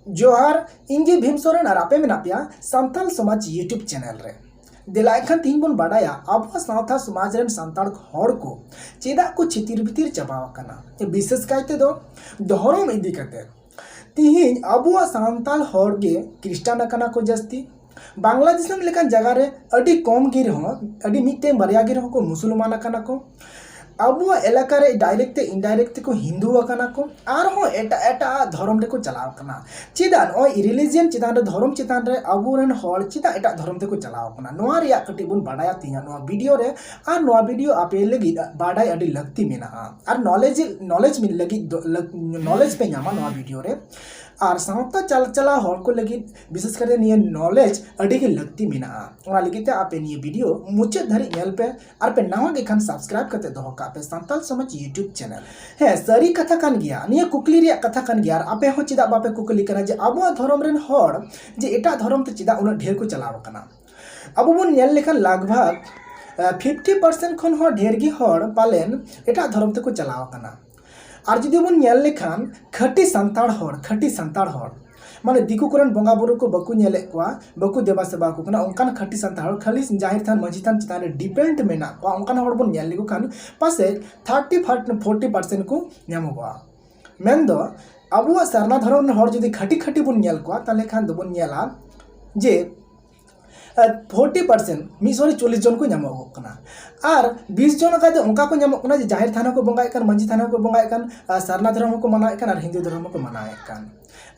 जोहार इंगे भीम सोरेन और आपे मेना पिया संथाल समाज यूट्यूब चैनल रे दिला एखान तीन बन बाडाया अब सावता समाज रेन संताल हड़ को चेदा को छितिर भितिर चबाव कना विशेष कायते दो धर्म इदी कते तिहिन अब सानताल हड़ गे क्रिस्टियन कना को जस्ती बांग्लादेश लेकान जगह रे अडी कम गे रहो अडी मिटे बारिया गे रहो को मुसलमान कना को अब एलाका रे डायरेक्ट इनडायरेक्ट को हिंदू कना को आर हो एटा एटा धर्म रे को चलाव कना चिदान ओ रिलीजियन चिदान रे धर्म चिदान रे अब रेन हड़ चिदा एटा धर्म ते को चलाव कना नोआ रिया कटी बुन बाडाया तिया नोआ वीडियो रे आर नोआ वीडियो आपे लगी बाडाय अडी लगती मेना आर नॉलेज मिल लगी नॉलेज पे न्यामा नोआ वीडियो रे और सावता चला हड़ को लगी विशेष कर निये नॉलेज अडी के लगती मेना ओना लगी आपे निये वीडियो मुचे धरी नेल पे और पे नावा के खान सब्सक्राइब करते दो का पे संताल समझ यूट्यूब चैनल है सरी कथा कान गया निये कुकली रिया कथा कान गया आपे हो चिदा बापे कुकली कना जे अब धर्म रेन हड़ जे एटा धर्म ते चिदा उन ढेर को चलाव कना अब बुन नेल लेखन लगभग 50% खन हो ढेर गी हड़ पालेन एटा धर्म ते को चलाव कना और जुदी बन नेल लेखान खटी संताड़ हड़ माने दिकु कुरन बंगा बुरु को बकु नेले कोआ बकु देवा सेवा को कना उनकान खटी संताड़ खाली जाहिर थान मजी थान चितान डिपेंड मेना को उनकान हड़ बन नेल लिगु खान पासे 30-40% को न्यामोगा मेन दो अबुआ सरना धर्म हड़ जुदी खटी बन नेल कोआ ताले खान दो बन नेला जे 40% 40 जन को नामोग कना और 20 जन का उनका को नामोग कना जाहिर थाना को बंगाए कान मंजी थाना को बंगाए कान सरना धर्म को मनाए कान और हिंदू धर्म को मनाए कान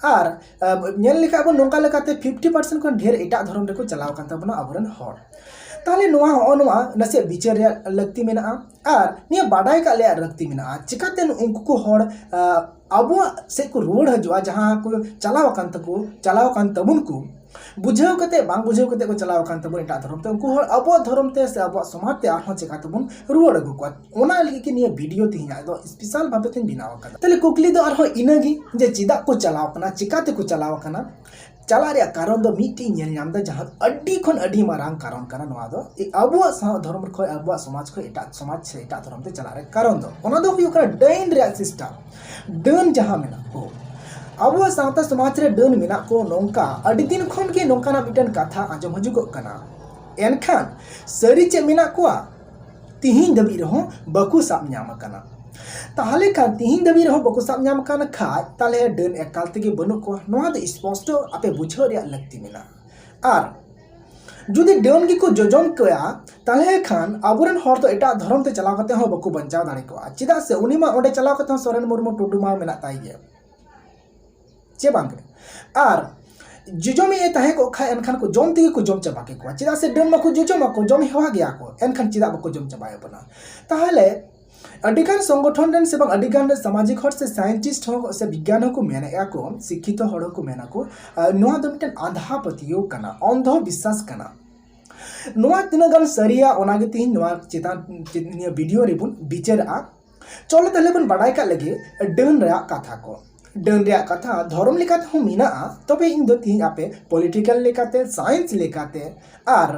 और नेल लेखा अब नोंका लेकाते 50% को ढेर एटा धर्म रे को चलाव कान तबना अबरन हड़ ताले नोआ हो नोआ नसे विचार रे लगती मेना और निया बाडाय का ले लगती मेना चिकाते उनको को हड़ अब से को रोड हजुआ जहां को चलाव कान तबुन को बुझाव कते बांग बुझाव कते को चलाव कान तबो एटा धर्म ते उनको अब धर्म ते से अब समाज ते आहो चिका तबुन रुवाड़ अगु को ओना लगी कि निया वीडियो तिहिना दो स्पेशल भाबे ते बिनाव कदा तले कुकली दो आरो इनगी जे चिदा को चलाव कना चिकाते को चलाव कना चला रे कारण दो मीटी नेल नाम दा जहां अड्डी खन अड्डी मारांग कारण कना नवा दो अब धर्म खो अब समाज खो एटा समाज से एटा धर्म ते चला रे कारण दो ओना दो हुयु कना डेन रे सिस्टम डन जहां मेना को अब सावता समाज रे डन मेना को नोंका अडी दिन खन के नोंका ना मिटन कथा आजम हजुगो कना एनखान सरी चे मेना को तिहिन दबी रहो बकु साब न्याम कना ताहले खान तिहिन दबी रहो बकु साब न्याम कना खाय ताले डन एकाल तेगे बनु को नोआ दो स्पष्ट आपे बुझो रे लगती मेना आर जुदी डन गी को जोजम कया ताले खान आबुरन हर तो एटा धर्म ते चलाव कते हो बकु बंचाव दाड़े को चिदा से उनी मा ओडे चलाव कते सोरेन मुर्मू टुडू मा मेना ताई गे चे बांगे और जुजो में ये तहे को खा एनखान को जम तिगे को जम चबा के को चिदा से डन मको जुजो मको जम हेवा गया को एनखान चिदा बको जम चबाय बना ताहले अडिगान संगठन रन से बंग अडिगान सामाजिक हर से साइंटिस्ट हो से विज्ञान को मेना को शिक्षित हड़ को मेना को नोआ दो मिटन आधा पतियो कना अंधो विश्वास कना नोआ तिना गान सरिया ओनागे तिन नोआ चितान वीडियो रेबुन बिचारा चलो तले बन बडाय का लगे डन रे कथा को डन रे कथा धर्म लेकाते हो मीना तबे इन दो तीन आपे पॉलिटिकल लेकाते साइंस लेकाते और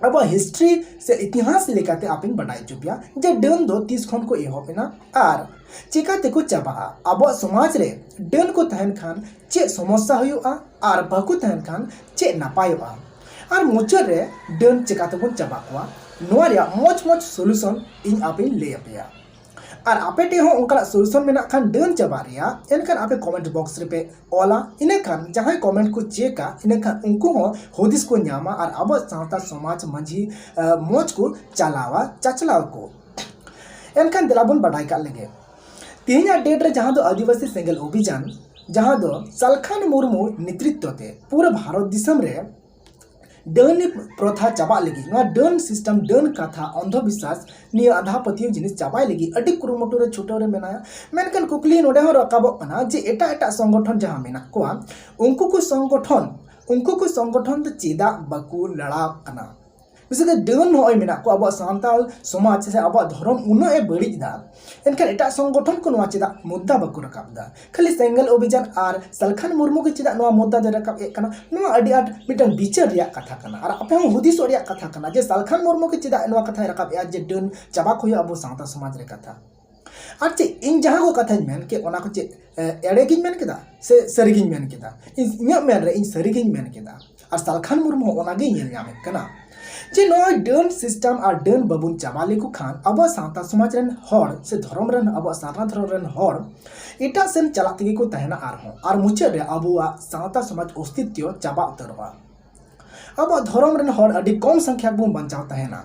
अब हिस्ट्री से इतिहास लेकाते आपिन बढ़ाई चुपिया जे डन दो 30 खन को एहो पेना और चिकाते को चबा अब समाज रे डन को तहन खान चे समस्या हुआ और बाकु तहन खान चे नापायवा और मुचर रे डन चिकाते को चबा को नोआ रे मोच सॉल्यूशन इन आपिन ले अपया और आपे टे हो उनका सॉल्यूशन मेना खान डन चबा रिया एनखान आपे कमेंट बॉक्स रे पे ओला इने खान जहां कमेंट को चेका इने खान उनको हो होदिस को न्यामा और अब सावता समाज मंझी मोच को चलावा चचलाव को एनखान दिलाबन बढ़ाई का लगे तिहिना डेट रे जहां दो आदिवासी सेंगल अभियान जहां दो सलखान मुर्मू नेतृत्व ते पूरा भारत दिसम रे डन प्रथा चाबा लगी डन सिस्टम डन कथा अंधविश्वास निये आधा पतियो जिनिस चाबाय लगी अडी कुरुमुटु रे छोटो रे मेनाया मेनकन कुकली नोडे हो रकाबो कना जे एटा संगठन जहां मेना को उनको को संगठन तो चेदा बकु लड़ा कना बिसे डन होय मेना को अब सांताल समाज से अब धर्म उनो ए बड़ीदा एनखान एटा संगठन को नोआ चेदा मुद्दा बकु रकाबदा खाली सेंगल अभियान और सलखान मुर्मू के चेदा नोआ मुद्दा दे रकाब ए कना नोआ अडी आट मिटन विचार रिया कथा कना और आपे हम हुदिस रिया कथा कना जे सलखान मुर्मू के चेदा नोआ कथा रकाब ए जे डन चाबा खोय अब सांता समाज रे कथा और चे इन जहाँ को कथा मेन के ओना को चे एड़े गिन मेन केदा से सरी गिन मेन केदा इन मेन रे इन सरी गिन मेन केदा और सालखान मुर्मू ओना गे ñel ñame kana जे नय डन सिस्टम और डन बाबुन चाबाले को खान अब सानताल समाज रेन हर से धर्म रेन अब सारना धर्म रेन हर एटा सेन चला तेगे को तहना और मुचे रे अब सानताल समाज अस्तित्व चाबा उतरवा अब धर्म रेन हर अडी कम संख्या बुन बंचाव तहना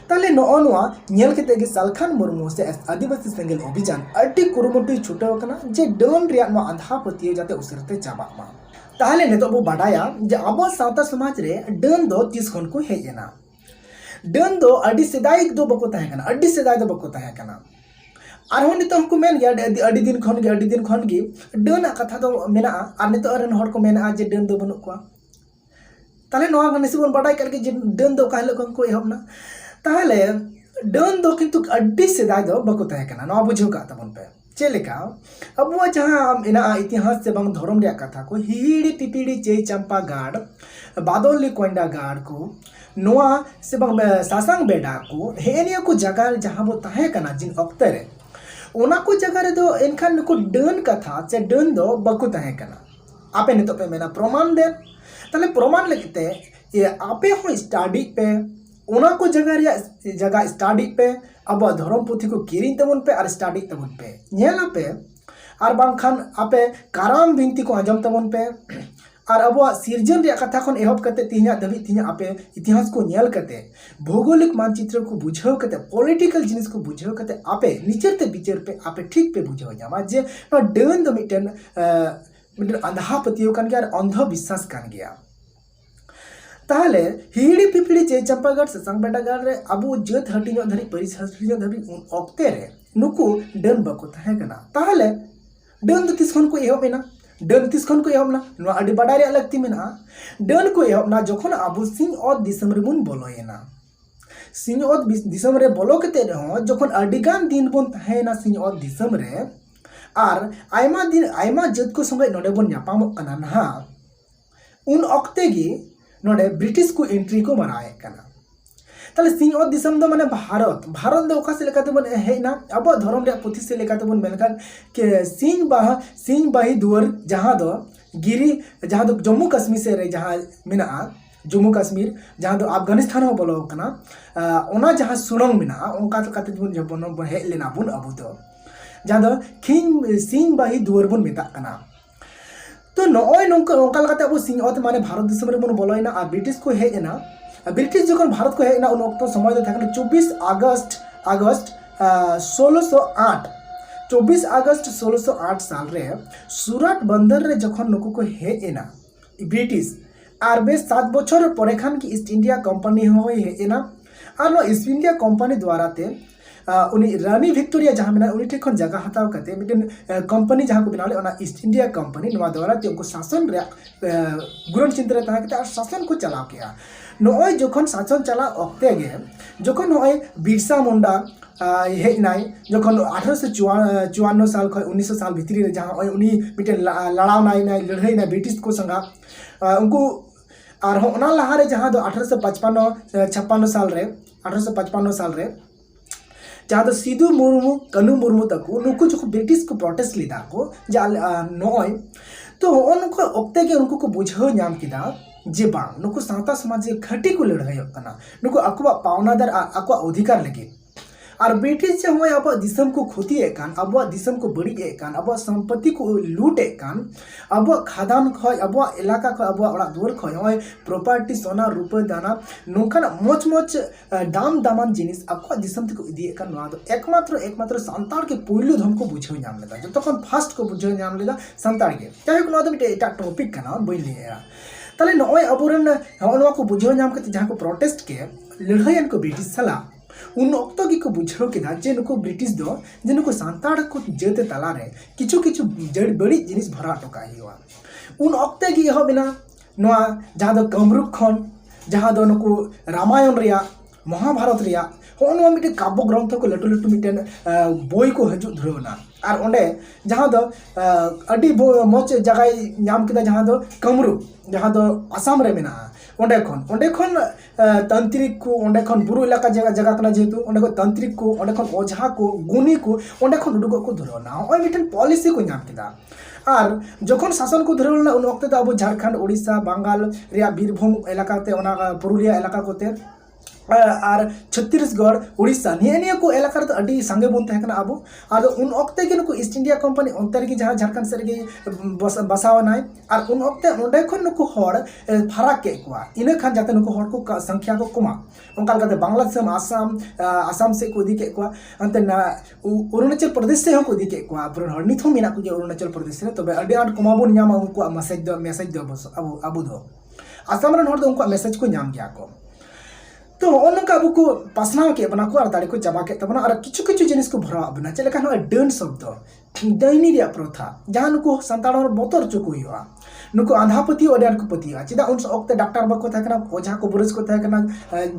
ताले नोआ ñel केते गे सालखान मुर्मू से आदिवासी सेंगेल अभियान अडी कुरुमुटु छुटाव कना जे डन रिया नो आंधा पतिये जाते उसरते चाबा मा ताहले नितो बो बाडाया जे अब सानताल समाज रे डन दो 30 खन को हेजना डन दो अडी सेदाई दो बको तहे कना अडी सेदाई दो बको तहे कना आरो नितो हमको मेन गया अडी दिन खन गे डन कथा दो मेना आर नितो रन हर को मेना जे डन दो बनु को ताले नोआ गनेसी बोन बाडाय करके जे डन दो काहले को एहबना ताहले डन दो किंतु अडी सेदाई दो बको तहे कना नोआ बुझो का तबन पे चेलेका अब जहाँ इना इतिहास से बंग धर्म रे कथा को हिड़ी पिपिड़ी चे चंपा गाड़ बादोली कोंडा गाड़ को नोआ से बंग सासांग बेडा को हेनिया को जगह जहाँ वो तहे कना जिन अक्ते रे ओना को जगह रे दो इनखान को डन कथा से डन दो बकु तहे कना आपे नितो पे मेना प्रमाण दे तले प्रमाण लगते ये आपे हो स्टडी पे ओना को जगह स्टडी पे अब धर्म पुथी को किरिन तबन पे और स्टडी तबन पे ñel पे और बांखान आपे काराम बिनती को आजम तबन पे और अब सिरजन रे कथा खन एहब कते तिना दबी तिना आपे इतिहास को ñel कते भौगोलिक मानचित्र को बुझाव कते पॉलिटिकल जिनिस को बुझाव कते आपे निचर ते बिचर पे आपे ठीक पे बुझाव जामा जे नो डन द मिटन अंधा पतियो कान गया अंध विश्वास कान गया ताहले हिड़ी पिपड़ी चे चंपागढ़ ससांग बेटागढ़ रे अबु जत हटिनो धरी परिस हटिनो धरी उन ऑक्ते रे नुकु डन बको तहे कना ताहले डन द तिसखन को एहबेना डन तिसखन को एहबना नो अडी बाडाय रे लगती मेना डन को एहबना जखन अबु सिंह और दिसम रे बुन बोलोयना सिंह और दिसम रे बोलो कते रहो जखन अडिगान दिन बुन तहेना सिंह और दिसम रे आर आयमा दिन आयमा जत को संगे नोडे बुन न्यापामो कना ना उन ऑक्ते गी नोडे ब्रिटिश को एंट्री को मनाए कना ताले सिंह और दिसम दो माने भारत दो ओका से लेकाते बन हेना अब धर्म रे पुथि से लेकाते बन मेनखान के सिंह बाही दुआर जहां दो गिरी जहां दो जम्मू कश्मीर से रे जहां मेना जम्मू कश्मीर जहां दो अफगानिस्तान हो बोलो कना ओना जहां सुरंग मेना ओका काते बन जबन हे लेना बुन अबु दो जहां दो सिंह बाही दुआर बन मेता कना तो नय नौका लगाते अब सिंह माने भारत देश में बन बोलोना और ब्रिटिश को हेजना ब्रिटिश जखन भारत को हेजना उन वक्त समय दो 24 अगस्त 1608 24 अगस्त 1608 साल रे सूरत बंदर रे जखन नुकु को हेजना ब्रिटिश और बे 7 बछर परे खान की ईस्ट इंडिया कंपनी हो हेजना और नो ईस्ट इंडिया कंपनी द्वारा ते उनी रानी विक्टोरिया जहाँ मेना उनी ठेक खन जगह हताव कते मिटन कंपनी जहाँ को बनाले ओना ईस्ट इंडिया कंपनी नवा द्वारा ते उनको शासन रे गुरण चिंतन ता कते शासन को चलाव किया नय जखन शासन चला अक्ते गे जखन नय बिरसा मुंडा हेनाय जखन 1854 साल खय 1900 साल भितरी रे जहाँ उनी मिटन लड़ाव नाय लड़ाई ना ब्रिटिश को संगा उनको और ओना लहा रे जहाँ दो 1855 साल रे जहाँ तो सिधु मुर्मू कनु मुर्मू तक नुकु जो ब्रिटिश को प्रोटेस्ट लीदा को जा नय तो उनको ओक्ते के उनको को बुझाव नाम किदा जे बांग नुकु सानताल समाज खटी को लड़ाई कना नुकु अकवा पावनादार अकवा अधिकार लगे और ब्रिटिश से हम अब दिसम को खोती कान अब दिसम को बड़ी कान अब संपत्ति को लूटे कान अब खादान खय अब इलाका खय अब ओड़ा दुआर खय प्रॉपर्टी सोना रुपये दाना नोकान मोच दाम दामान जिनिस अब दिसम को इदी कान नोआ दो एकमात्र संताल के पहिलो धम को बुझाव नाम लेदा जो तखन फर्स्ट को बुझाव नाम लेदा संताल के चाहे को नोआ दो मिटे एटा टॉपिक काना बई लेया ताले नय अबरन नोआ को बुझाव नाम के जहां को प्रोटेस्ट के लड़ाईन को ब्रिटिश सला उन ऑक्तो की को बुझाव के जे नुको ब्रिटिश दो जे नुको सांताड़ को जेते तला रे किछु जड़ बड़ी जिनिस भरा टोका हिवा उन ऑक्ते की हो बिना नोआ जहां दो कमरूप खन जहां दो नुको रामायण रिया महाभारत रिया होनो मिटे काव्य ग्रंथ को लटू मिटेन बोई को हजू धरना और ओंडे जहां दो अडी मोच जगह नाम केदा जहां दो कमरूप जहां दो आसाम रे मेना onde khon tantrik ko onde khon buru elaka jaga kana jehetu onde khon tantrik ko onde khon ojha ko guni ko onde khon udugok ko dhurona hoy miten policy ko nyam keda আর যখন শাসন কো ধরে না উন ওক্তে আবু ঝাড়খণ্ড ওড়িশা বাঙ্গাল রিয়া বীরভূম এলাকাতে ওনা পুরুলিয়া এলাকা কোতে আর ছত্তিশগড় উড়িষ্যা নিয়ে को एलाका रे अडी संगे बन तहकना अब और उन ओक्ते के नुको ईस्ट इंडिया कंपनी अंतर की जहां झारखंड से बसाव नाय और उन ओक्ते ओंडे खन नुको हड़ फराक के कुआ इने खान जाते नुको हड़ को संख्या को कमा उनका लगा बांग्लादेश आसाम से को दी के कुआ अंत ना अरुणाचल प्रदेश से को दी के कुआ पुरन हड़ निथो मेना को अरुणाचल प्रदेश से तबे अडी आट कमा बन न्यामा उनको मैसेज दो अब दो आसाम रन हड़ दो उनको मैसेज को न्याम गया को तो उनका अब को पासनाव के बना को दाड़ी को चाबा के तबना और किछु किछु जिनिस को भरा बना चले का डन शब्द दैनी रे प्रथा जहां नुको संताल बोतर चुको हुआ नुको आंधापति ओडियान को पतिया चिदा उन ओक्ते डॉक्टर बको थाकना ओझा को बुरज को थाकना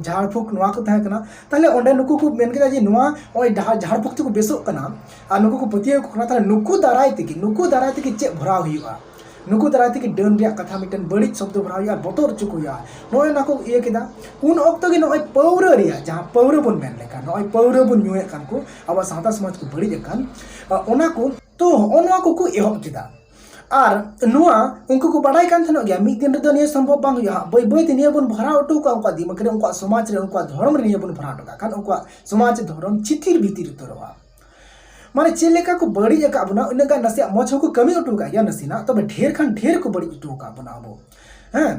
झाड़ फूक नुआ को थाकना ताले ओंडे नुको को मेन के जे नुआ ओय झाड़ फूक को बेसो कना आ नुको को पतिया को ताले नुको दाराय ते चे भरा हुआ नुकु दाराते की डन रिया कथा मिटन बड़ी शब्द भरा हुआ बोतर चुको हुआ नोय नाको ये केदा उन ओक्तो के नोय पौर रिया जहां पौर बन मेन लेका नोय पौर बन नुए कान को अब सावता समाज को बड़ी जकान ओना को तो ओनवा को एहब केदा और नुआ उनको को बड़ाई कान थनो गया मिद दिन रे दुनिया संभव बांग या बय बय दुनिया बन भरा ओटो का उनका दिमाग रे उनका समाज रे उनका धर्म रे बन भरा ओटो कान उनका समाज धर्म चिथिर भीतिर उतरवा माने चेलेका को बड़ी जका बना उनका नसिया मछ को कमी उठू का या नसीना तब ढेर खान ढेर को बड़ी उठू का बना अब हैं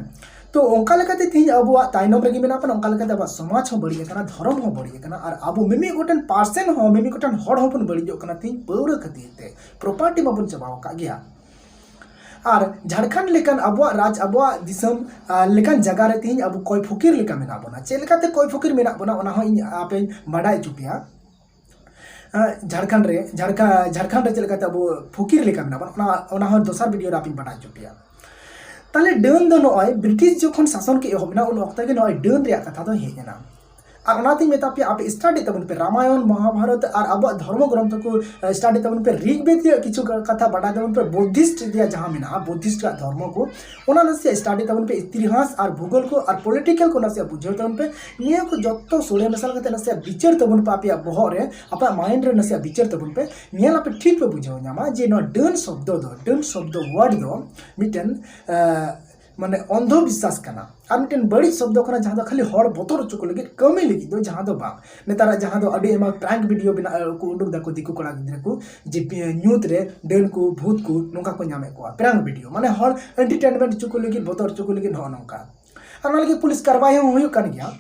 तो ओंका लेकाते तीन अब ताइनम रे मेना पन ओंका लेकाते अब समाज हो बड़ी कना धर्म हो बड़ी कना और अब मिमी गोटन पर्सन हो मिमी गोटन हड़ हो पन बड़ी जो कना तीन पौर खतीते प्रॉपर्टी मबन चबाव का गया और झारखंड लेकन अब राज अब दिसम लेकन जगह रे तीन अब कोई फकीर लेका मेना बना चेलेकाते कोई फकीर मेना बना ओना हो आपे बड़ाई चुपिया झारखंड रे चलते अब फकीर लेका मेना दोसर वीडियो रे बड़ा चुपिया ताले डन दो नय ब्रिटिश जखन शासन के एहबना उन वक्त के नय डन रे कथा दो हेजना और ओनाते मेता पे आप स्टडी तबन पे रामायण महाभारत और अब धर्म ग्रंथ को स्टडी तबन पे ऋग्वेद किछु कथा बड़ा तबन पे बुद्धिस्ट दिया जहां मेना बुद्धिस्ट का धर्म को ओना नसे स्टडी तबन पे इतिहास और भूगोल को और पॉलिटिकल को नसे बुझो तबन पे निया को जत्तो सोले मसाल कते नसे विचार तबन पे आपया बहर रे आपा माइंड रे नसे विचार तबन पे निया पे ठीक पे बुझो न्यामा जे न डन शब्द वर्ड दो मिटन माने अंधविश्वास कना और मिटन बड़ी शब्द कना जहां खाली हड़ बोतर चुको लगे कमी लगी दो जहां दो बा नेतारा जहां दो अडी एमा प्रैंक वीडियो बिना को उडुक दाको दिकु कोड़ा गिद्रे को जे न्यूत रे डन को भूत को नोका को न्यामे को प्रैंक वीडियो माने हड़ एंटरटेनमेंट चुको लगी बोतर चुको लगी न नोका और लगी पुलिस कार्रवाई हुई कान गया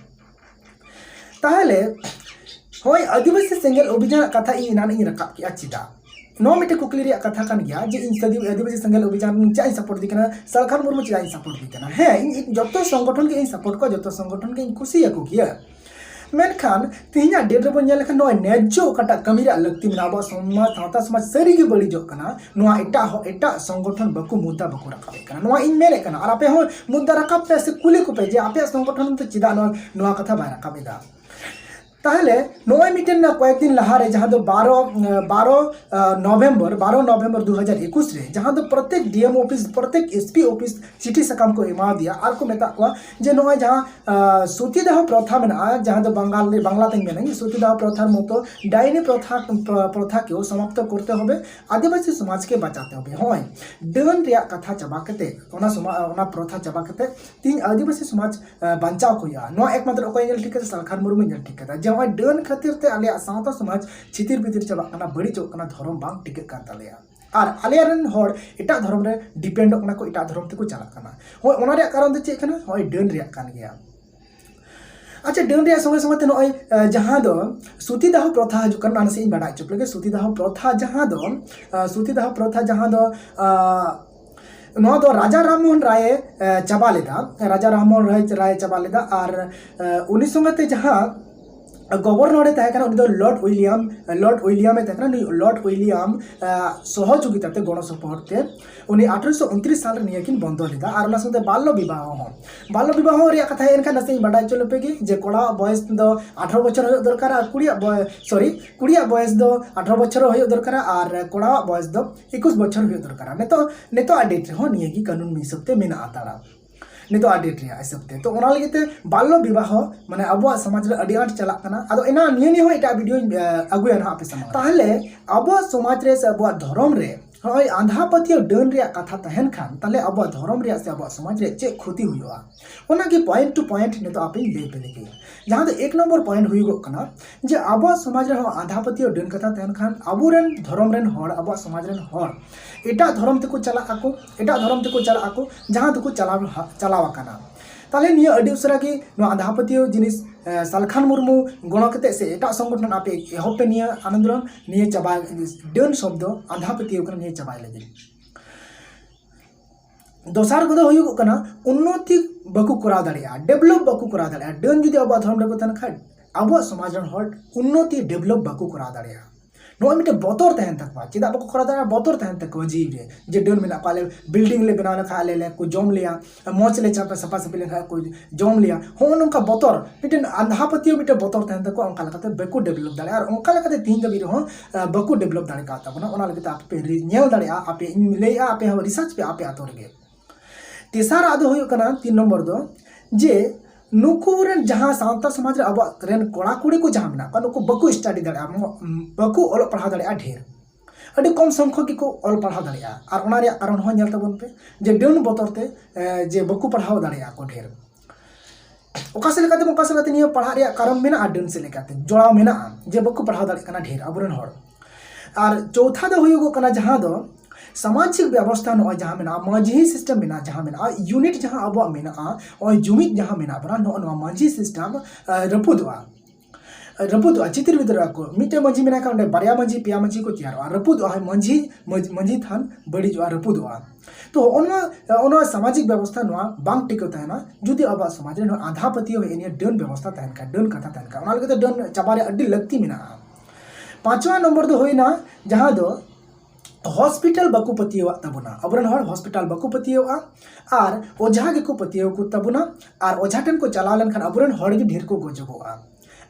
ताहले होय आदिवासी सेंगेल अभियान कथा इ नान इ रखा किया चिदा नो मिटे कुकली रे कथा कान गया जे इन सदी आदिवासी सेंगेल अभियान चाइ सपोर्ट दिकना सरकार मुर्मु चाइ सपोर्ट दिकना है इन जतो संगठन के इन सपोर्ट को जतो संगठन के इन खुशी को किया मेनखान तिहिना डेट रे बन लेखा नो नेजो कटा कमीरा लगती मेना अब समाज सावता समाज सरी के बड़ी जो कना नो एटा संगठन बकु मुद्दा बकु रखाबे कना नो इन मेरे कना और आपे हो मुद्दा रखाब पे से कुली को पे जे आपे संगठन तो चिदा नो कथा बाय रखाबे दा ताहले नय मिटेन कয়েক दिन लहारे जहां दो 12 नवंबर 2021 रे जहां दो प्रत्येक डीएम ऑफिस प्रत्येक एसपी ऑफिस चिठी सकाम को एमा दिया और को मेता को जे नय जहां सतीदाह प्रथा मेना जहां दो बांग्ला तक मेना सतीदाह प्रथार मतो डाइनी प्रथा के समाप्त करते होबे आदिवासी समाज के बचाते होबे होय डन रिया कथा चबा कते ओना प्रथा चबा कते तीन आदिवासी समाज बचाव होया नो एकमात्र ओको नेल ठीक सरकार मुरुम नेल ठीक जहां डन खातिर ते आले सावता समाज छितिर बितिर चबा कना बड़ी चो कना धर्म बांग टिके कान तालेया और आले रन हर एटा धर्म रे डिपेंड कना को एटा धर्म ते को चला कना होय ओना रे कारण दे चे कना होय डन रे कान गया अच्छा डन रे संगे संगे ते नय जहां दो सतीदाह प्रथा हजु कना से इन बड़ा चुप लगे सतीदाह प्रथा जहां दो नवा दो राजा राममोहन राय चबा लेदा और उनी संगते जहां governor lord William lord William सहयोगिता गण सपोर्टे उनी 1829 साल नियकिन बंद लेदा और साथे बाल्य विवाह रे कथा एनका नसे बड़ा चलपे कि जे कोड़ा बयस दो 18 बछर हो दरकार और कुड़िया बयस दो 18 बछर हो दरकार और कोड़ा बयस दो 21 बछर हो दरकार नेतो डेट हो नियगी कानून हिसाब ते मेना आताड़ा नितो डेट रे हिसाब ते तो ओना लगिते बाल्य विवाह माने अब समाज रे अडी आट चला कना आदो एना निये हो एटा वीडियो अगुया ना आपे समा ताहले अब समाज रे से अब धर्म रे हय आंधा पतियो डन रे कथा तहन खान ताले अब धर्म रे से अब समाज रे चे क्षति हुआ ओना की पॉइंट टू पॉइंट नितो आपे ले पे लेके जहां तो एक नंबर पॉइंट हुई गो कना जे अब समाज रे आंधा पतियो डन कथा तहन खान अबुरेन धर्म रेन हर अब समाज रेन हर एटा धर्म ते को चला आको एटा धर्म ते को चला आको जहां तो को चलावा कना ताले निया अडी उसरा की नो आंधा पतियो जिनिस सालखान मुर्मू गण कते से एटा संगठन आपे एहोपे निया आनंदरन निया चाबा डन शब्द आंधा पतियो कर निया चाबाय लगे दोसार को हुई कना उन्नति बाकु करा दाड़िया डेवलप बाकु करा दाड़िया डन जुदी अब धर्म रे को तन खा अब समाज रन हर उन्नति डेवलप बाकु करा दाड़िया नो मिटे बतर तहन तकवा चिदा बाकु करा दाड़िया बतर तहन तक जीव रे जे डन मेना पाले बिल्डिंग ले बनाना खा ले को जम लिया मोच ले चापे सफा सफी ले खा को जम लिया हो नका बतर मिटे आंधापतियो मिटे बतर तहन तक अंका लकाते बाकु डेवलप दाड़िया और अंका लकाते तीन दबी रहो बाकु डेवलप दाड़े का ताबना ओना लगे आपे नेल दाड़िया आपे लेया आपे रिसर्च पे आपे आतो रे तेसार आदो हुई कना 3 नंबर दो जे नुकुरेन जहां सांतल समाज रे अब रेन कोड़ा कुड़ी को जहां मेना नुकु बकु स्टडी दाड़िया बकु ऑल पढ़ा दाड़िया ढेर अडी कम संख्यक को ऑल पढ़ा दाड़िया और ओना रे कारण हो नेल तबन पे जे डन बतरते जे बकु पढ़ाव दाड़िया को ढेर ओका से लेकाते निया पढ़ा रे कारण मेना डन से लेकाते जोड़ाव मेना जे बकु पढ़ाव दाड़िया कना ढेर अबरेन हर और चौथा दो हुई कना जहां दो सामाजिक व्यवस्था नो जहां मेना माझी सिस्टम मेना जहां मेना यूनिट जहां अब मेना और जुमित जहां मेना बना नो माझी सिस्टम रपुदवा चित्र विद्रा को मिटे माझी मेना का बारिया माझी पिया माझी को तैयार रपुदवा माझी थान बड़ी जो रपुदवा तो ओना सामाजिक व्यवस्था नो बांग टिको तहना जुदी अब समाज रे आधा पतियो एनिया डन व्यवस्था तहन का डन कथा तहन का ओना लगे तो डन चाबारे अड्डी लगती मेना 5वां नंबर दो होइना जहां दो हॉस्पिटल बाकु पतियो तबुना अबरन हर हॉस्पिटल बाकु पतियो और ओझा के को पतियो को तबुना और ओझा टन को चला लेन खान अबरन हर के ढेर को गोजोगोआ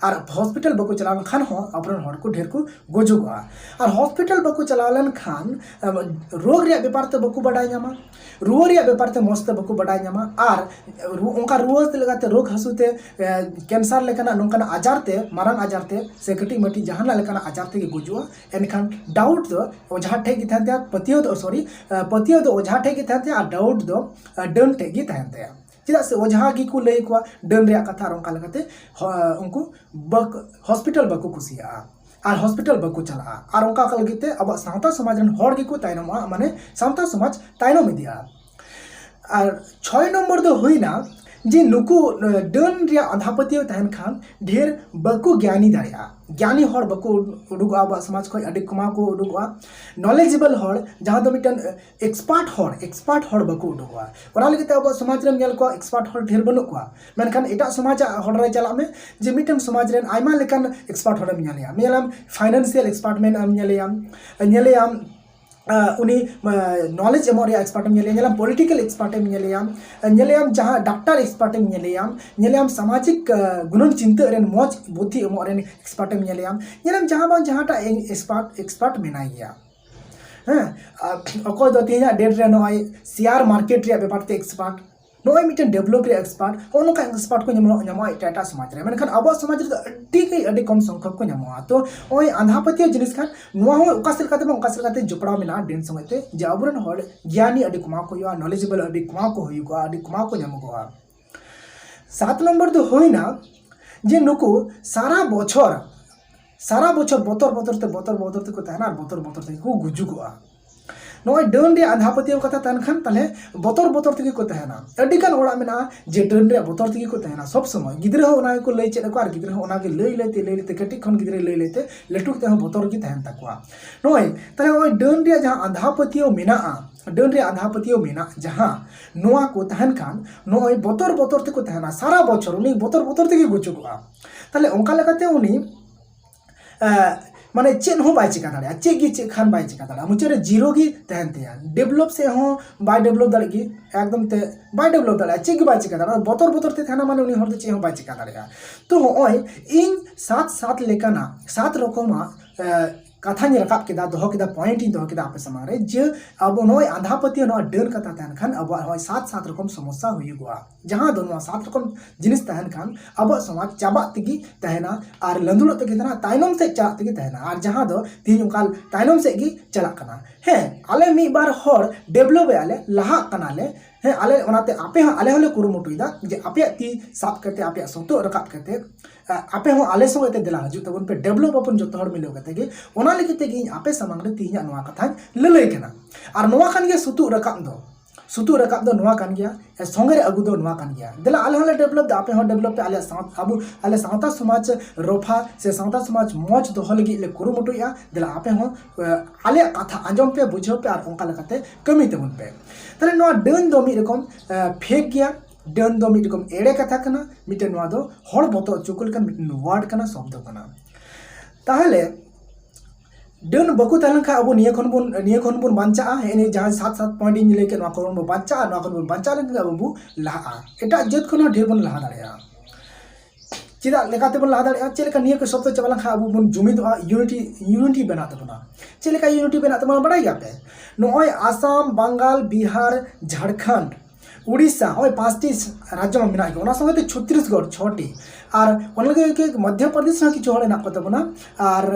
और हॉस्पिटल बाकु चला खान हो अबरन हर को ढेर को गोजोगोआ और हॉस्पिटल बाकु चला लेन खान रोग रे व्यापार ते बाकु बडाय न्यामा रुआ रे व्यापार ते मस्त बाकु बडाय न्यामा और उनका रुआ ते लगाते रोग हसुते कैंसर लेकना नोंकना आजार ते मारंग आजार ते से कटी मटी जहाना लेकना आजार ते के गुजुआ एनखान डाउट दो ओझा ठे की थाते पतियो दो सॉरी पतियो दो ओझा ठे की थाते आ डाउट दो डन ठे की थाते चिदा से ओझा की को लई को डन रे कथा रोंका लगाते उनको हॉस्पिटल बाकु कुसिया और हॉस्पिटल बाकु चला और उनका लगिते अब सावता समाज रन हर को तायनम माने सावता समाज तायनम दिया और 6 नंबर दो हुईना जे नुकु डन रे आधापतियो तहन खान ढेर बाकु ज्ञानी दाड़िया ज्ञानी हर बाकु उडुगआ अब समाज को अडी कुमा को उडुगआ नॉलेजेबल हर जहां दो मिटन एक्सपर्ट हर बाकु उडुगआ ओना लगिते अब समाज रे नेल को एक्सपर्ट हर ढेर बनु को मेनखान एटा समाज हर रे चला में जे मिटन समाज रे आइमा लेकन एक्सपर्ट हर मेलम फाइनेंशियल एक्सपर्ट में नेलेयाम उनी नॉलेज एमोर एक्सपर्ट नेलेयाम पॉलिटिकल एक्सपर्ट नेलेयाम जहां डॉक्टर एक्सपर्ट नेलेयाम सामाजिक गुणन चिंता रेन मौज बुद्धि एमोर एक्सपर्ट नेलेयाम जहांटा एक्सपर्ट मेना गया अकोय दो तेना डेट रे नय शेयर मार्केट रे व्यापार ते एक्सपर्ट नय मिटन डेवलप रे एक्सपर्ट ओनका एक्सपर्ट को ᱧᱟᱢᱚᱜᱼᱟ ᱮᱴᱟᱜ समाज रे मेनखान अब समाज रे अडी कम संख्यक को ᱧᱟᱢᱚᱜᱼᱟ तो ओय आंधापतियो जिनिस खान नुवा हो उकासिल काते जुपड़ा मेना डेन समयते जे अबरन हर ज्ञानी अडी कुमा को हुआ नॉलेजेबल अडी कुमा को हुआ अडी कुमा को ᱧᱟᱢᱚᱜᱼᱟ 7 नंबर दो होइना जे नुकु सारा बछर बतर ते को तहना बतर ते को गुजुगोआ नय डन रे आंधापतियो कथा तहन खान ताले बतर ते को तहना अडी गान ओड़ा मेना जे डन रे बतर ते को तहना सब समय गिद्रा हो ओना को लई चेद को आर गिद्रा हो ओना के लई लेते कटी खन गिद्रा लई लेते लेटू ते बतर की तहन तकवा नय ताले ओय डन रे जहां आंधापतियो मेना जहां नोआ को तहन खान नय बतर ते को तहना सारा बछर उनी बतर ते गुचुगोआ ताले ओंका लेकाते उनी माने चेन हो बाय चिका दाड़िया चेक खान बाय चिका दाड़िया मुचे रे जीरो की तहन तेया डेवलप से हो बाय डेवलप दाड़ी की एकदम ते बाय डेवलप दाड़िया चेक बाय चिका दाड़िया बतर ते थाना माने उनी हर ते चे हो बाय चिका दाड़िया तो ओय इन 7 लेकाना 7 रकमा कथानी रकाब केदा दोहो केदा पॉइंट इन दोहो केदा आपे समांग रे जे अब नोय आंधापति नो डन कथा तहन खान अब होय सात सात रकम समस्या हुयुगवा जहां दो नो सात रकम जिनिस तहन खान अब समाज चाबा तिगी तहना आर लंदुलो तगी तहना ताइनम से चा तिगी तहना आर जहां दो तीन उकाल ताइनम से गी चला कना हे आले मी बार होर डेवलप आले लहा कना ले हे आले ओनाते आपे आले होले कुरुमुटुइदा जे आपे ती साब करते आपे सोतो रकाब करते आपे हो आले संगे ते दिला हजू तबन पे डेवलप अपन जतो हर मिलो कते गे ओना लेकिते गे आपे सामंग रे तिहिया नोआ कथा ललई कना आर नोआ खान गे सुतु रकाब दो नोआ कान गया संगे रे अगु दो नोआ कान गया दिला आले होले डेवलप आपे हो डेवलप पे आले साथ अबु आले सावता समाज रोफा से सावता समाज मौज दोहो लगी ले कुरुमुटुया दिला आपे हो आले कथा आंजम पे बुझो पे आर ओंका लकाते कमी तबन पे तले नोआ डन दो मी रकम फेक गया डन दो मिटकम एड़े कथा कना मिटे नोआ दो हड़ बतो चुकुल कन मिटन वर्ड कना शब्द कना ताहले डन बकु तलन खा अब निया खन बुन बांचा हेने जहां सात सात पॉइंट इन लेके नोआ कोन बांचा नोआ कोन बांचा लेके अब बु लाहा एटा जत खन ढेर बन लाहा दाड़िया चिदा लेकाते बन लाहा दाड़िया चेलेका निया के शब्द चबला खा अब बुन जुमिद यूनिटी बना तबना चेलेका यूनिटी बना तबना बड़ाई गापे नोय आसाम बंगाल बिहार झारखंड उड़ीसा और 5टी राज्य में मेना गया संगे छत्तीसगढ़ 6टी और के मध्य प्रदेश किछु हड़ मेना तबना और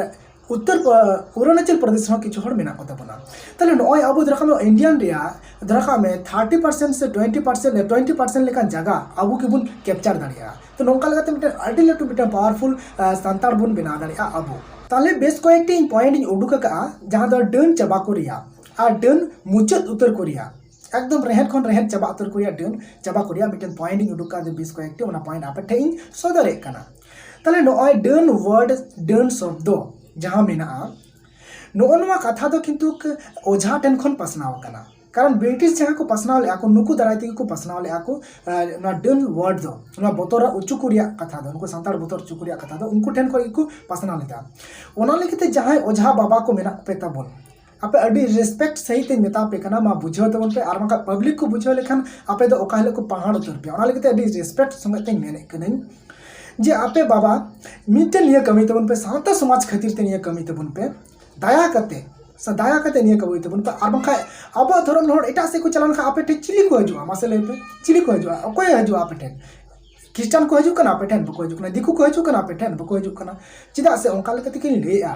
अरुणाचल प्रदेश किछु हड़ मेना तबना ताले नय अब दरखा इंडियन दरखा में 30% से 20% लेकिन जगह अब के बुन कैप्चर दाड़िया तो नौका लगाते मिटे अल्टी लटू मिटे पावरफुल सांताल बुन बना दाड़िया अब ताले बेस कयेकटी पॉइंट उडुक का जहां दो डन चाबा को रिया और डन मुचाद उतर को रिया एकदम रेहन खन रेहन चाबा उतर को रिया डन चाबा को रिया मिटन पॉइंट उडुक का बेस कयेकटी ओना पॉइंट आपे ठेइन सदरे कना ताले नय डन वर्ड डन शब्द जहां मेना नोआ कथा दो किंतु ओझा टेन खन पसनाव कना कारण ब्रिटिश जहां को पसनाव ले नुकु दाराय तेगे को पसनाव ले डन वर्ड दो बतोरा उचुकुरिया कथा दो उनको सांताल बतोर चुकुरिया कथा दो उनको ठेन को पसनाव लेदा ओना लेकिते जहां ओझा बाबा को मेना पे तबन आपे अडी रेस्पेक्ट सही ते मेता पे कना मा बुझो तबन पे आर माका पब्लिक को बुझो लेखान आपे दो ओका हले को पहाड़ उतर पे ओना लेकिते अडी रेस्पेक्ट संगे ते मेने कनई जे आपे बाबा मिटन ये कमी तबन पे सावता समाज खातिर ते ये कमी तबन पे दया कते निया कबई तबन पे आर बखा अब धरम हर एटा से को चलन खा आपे ठेक चिली को हजुआ मासे ले पे चिली को हजुआ ओकोय हजुआ आपे ठेक क्रिश्चियन को हजू कना आपे ठेन बको हजू कना दिकु को हजू कना आपे ठेन बको हजू कना चिदा से ओंका लेकते कि लेया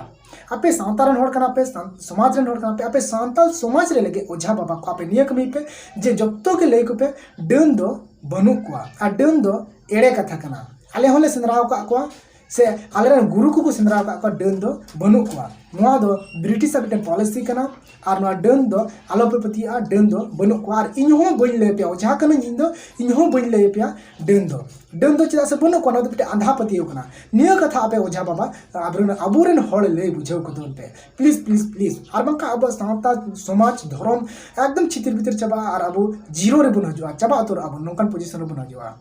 आपे सांतारन हर कना पे समाज रन हर कना पे आपे सांताल समाज रे लगे ओझा बाबा को आपे निया कमी पे जे जत्तो के ले को पे डन दो बनु कोआ आ डन दो एड़े कथा कना आले होले सेंद्राव का को से आले गुरु को सेंद्राव का डन दो बनु कोआ नोआ दो ब्रिटिश मिटन पॉलिसी कना और नोआ डन दो आलोपे पतिया डन दो बनु कोआ और इन हो बइन ले पे ओझा कना इन हो बइन ले पे डन दो चिदा से बनु कोना दो पिटे आंधा पतियो कना निया कथा आपे ओझा बाबा अबुरन हड़ ले बुझाव को दोन पे प्लीज और बंका अब सावता समाज धर्म एकदम छितिर बितिर चबा और अब जीरो रे बन हजुआ चबा तो अब नोकन पोजीशन रे बन हजुआ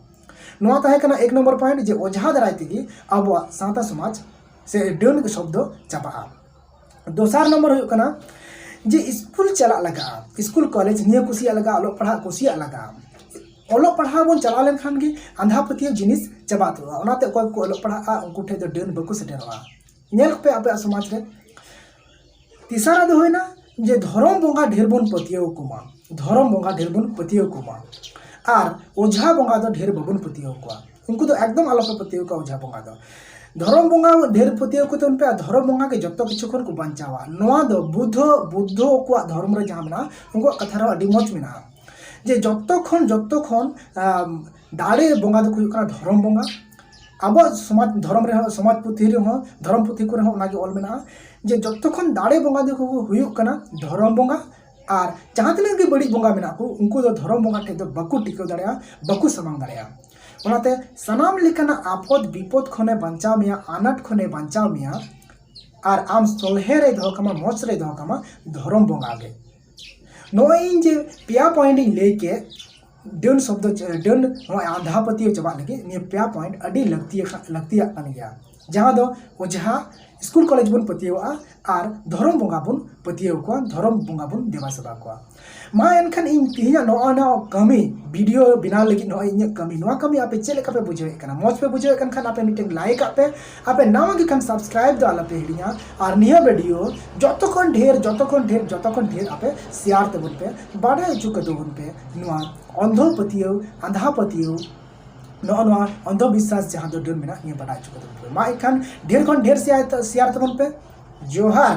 नोआ ताहे कना एक नंबर पॉइंट जे ओझा दाराय तेगी अब सावता समाज से डन के शब्द चाबा दोसार नंबर हो कना जे स्कूल चला लगा स्कूल कॉलेज निया कुसिया लगा अलो पढ़ा कुसिया लगा अलो पढ़ा बन चला लेन खान गे आंधा पतिया जिनिस चाबा तो ओनाते कोय को अलो पढ़ा उनको ठे तो डन बको सेटेरवा नेल पे आपे समाज रे तीसरा दो होइना जे धर्म बोंगा ढेर बन पतियो कुमा धर्म बोंगा ढेर बन पतियो कुमा और ओझा बोंगा दो ढेर बबन पतियो कुआ उनको तो एकदम आलो पे पतियो का ओझा बोंगा दो धर्म बोंगा ढेर पतियो को तो उनपे धर्म बोंगा के जत्तो किछु खन को बांचावा नोआ दो बुद्ध को धर्म रे जहां ना उनको कथा रे अडी मच मेना जे जत्तो खन दाड़े बोंगा दो हुई कना धर्म बोंगा अब समाज धर्म रे समाज पुथी रे हो धर्म पुथी को रे हो नागे ऑल मेना जे जत्तो खन दाड़े बोंगा दो हुई कना धर्म बोंगा और जहां तक के बड़ी बोंगा मेना को उनको दो धर्म बोंगा ठे दो बकु टिको दाड़या बकु समांग दाड़या ओनाते सनाम लेखाना आपद विपद खने बांचाव मिया आनाट खने बांचाव मिया और आम सोलहे रे दो कमा मोच रे दो कमा धर्म बोंगा गे नोय जे पिया पॉइंट लेके डन शब्द डन आंधा पतियो चबा लगे ने पिया पॉइंट अडी लगतिया कन गया जहाँ दो ओझा स्कूल कॉलेज बन पतियोआ और धर्म बंगा बन पतियो को धर्म बंगा बन देवा सेवा को मा एनखान इन तिहिया नोना कमी वीडियो बिना लगी नो इन कमी नोआ कमी आपे चेले का पे बुझे कना मौज पे बुझे कन खान आपे मीटिंग लाइक आपे नावा के खान सब्सक्राइब दो आलापे हिडिया और निया वीडियो जतखन ढेर आपे शेयर तबन पे बाडा जुक दोबन पे नोआ अंधो पतियो अंधा पतियो नोआ अंधविश्वास जहाँ दो डर मेना ये बाडा जुक दोबन पे मा एखान ढेर शेयर तबन पे जोहार।